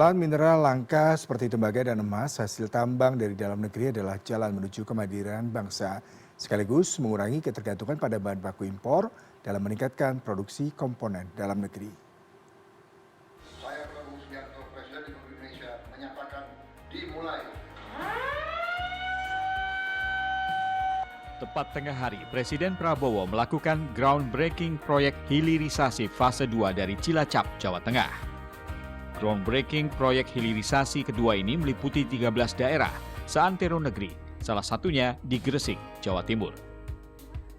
Bahan mineral langka seperti tembaga dan emas hasil tambang dari dalam negeri adalah jalan menuju kemandirian bangsa, sekaligus mengurangi ketergantungan pada bahan baku impor dalam meningkatkan produksi komponen dalam negeri. Saya Prabowo Subianto, Presiden Republik Indonesia, menyatakan dimulai. Tepat tengah hari, Presiden Prabowo melakukan groundbreaking proyek hilirisasi fase 2 dari Cilacap, Jawa Tengah. Groundbreaking proyek hilirisasi kedua ini meliputi 13 daerah seantero negeri, salah satunya di Gresik, Jawa Timur.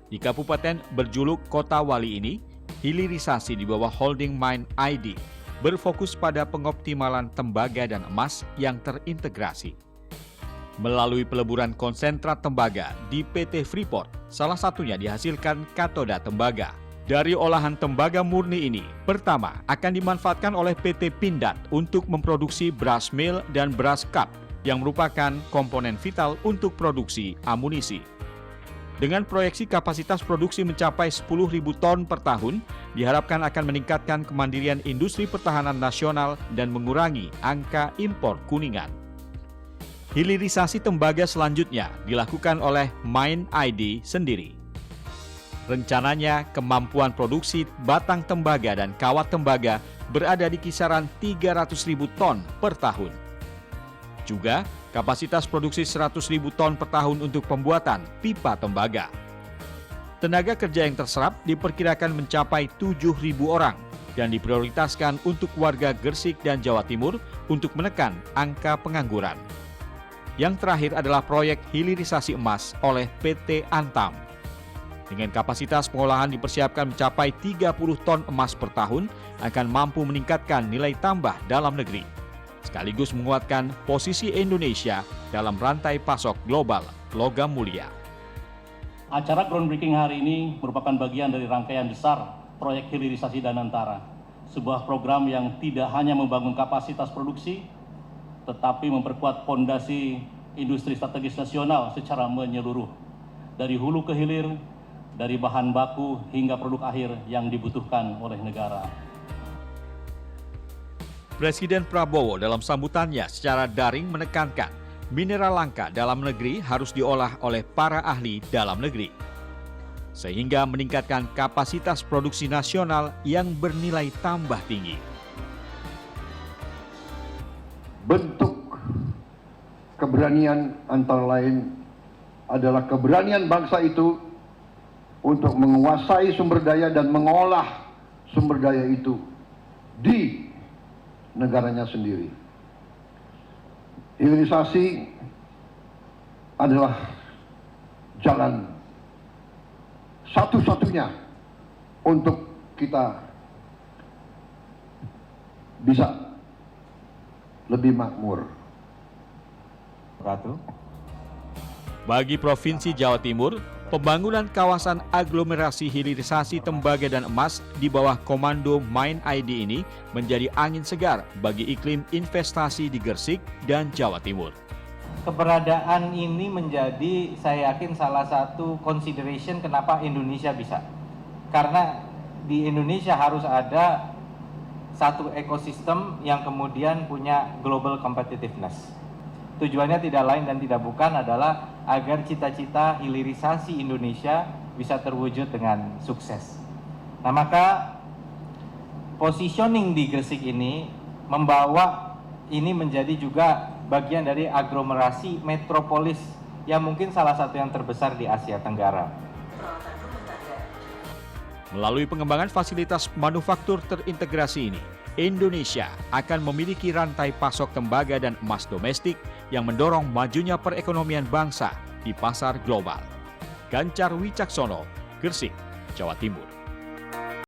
Di kabupaten berjuluk Kota Wali ini, hilirisasi di bawah holding Mine ID berfokus pada pengoptimalan tembaga dan emas yang terintegrasi. Melalui peleburan konsentrat tembaga di PT Freeport, salah satunya dihasilkan katoda tembaga. Dari olahan tembaga murni ini, pertama akan dimanfaatkan oleh PT Pindad untuk memproduksi brush mill dan brush cup yang merupakan komponen vital untuk produksi amunisi. Dengan proyeksi kapasitas produksi mencapai 10.000 ton per tahun, diharapkan akan meningkatkan kemandirian industri pertahanan nasional dan mengurangi angka impor kuningan. Hilirisasi tembaga selanjutnya dilakukan oleh Mine ID sendiri. Rencananya, kemampuan produksi batang tembaga dan kawat tembaga berada di kisaran 300.000 ton per tahun. Juga, kapasitas produksi 100.000 ton per tahun untuk pembuatan pipa tembaga. Tenaga kerja yang terserap diperkirakan mencapai 7.000 orang dan diprioritaskan untuk warga Gresik dan Jawa Timur untuk menekan angka pengangguran. Yang terakhir adalah proyek hilirisasi emas oleh PT Antam. Dengan kapasitas pengolahan dipersiapkan mencapai 30 ton emas per tahun, akan mampu meningkatkan nilai tambah dalam negeri, sekaligus menguatkan posisi Indonesia dalam rantai pasok global logam mulia. Acara groundbreaking hari ini merupakan bagian dari rangkaian besar proyek hilirisasi Danantara, sebuah program yang tidak hanya membangun kapasitas produksi, tetapi memperkuat fondasi industri strategis nasional secara menyeluruh, dari hulu ke hilir, dari bahan baku hingga produk akhir yang dibutuhkan oleh negara. Presiden Prabowo dalam sambutannya secara daring menekankan mineral langka dalam negeri harus diolah oleh para ahli dalam negeri, sehingga meningkatkan kapasitas produksi nasional yang bernilai tambah tinggi. Bentuk keberanian antara lain adalah keberanian bangsa itu untuk menguasai sumber daya dan mengolah sumber daya itu di negaranya sendiri. Hilirisasi adalah jalan satu-satunya untuk kita bisa lebih makmur. Bagi Provinsi Jawa Timur, pembangunan kawasan aglomerasi hilirisasi tembaga dan emas di bawah komando Mine ID ini menjadi angin segar bagi iklim investasi di Gresik dan Jawa Timur. Keberadaan ini menjadi, saya yakin, salah satu consideration kenapa Indonesia bisa. Karena di Indonesia harus ada satu ekosistem yang kemudian punya global competitiveness. Tujuannya tidak lain dan tidak bukan adalah agar cita-cita hilirisasi Indonesia bisa terwujud dengan sukses. Nah, maka positioning di Gresik ini membawa ini menjadi juga bagian dari aglomerasi metropolis yang mungkin salah satu yang terbesar di Asia Tenggara. Melalui pengembangan fasilitas manufaktur terintegrasi ini, Indonesia akan memiliki rantai pasok tembaga dan emas domestik yang mendorong majunya perekonomian bangsa di pasar global. Gancar Wicaksono, Gresik, Jawa Timur.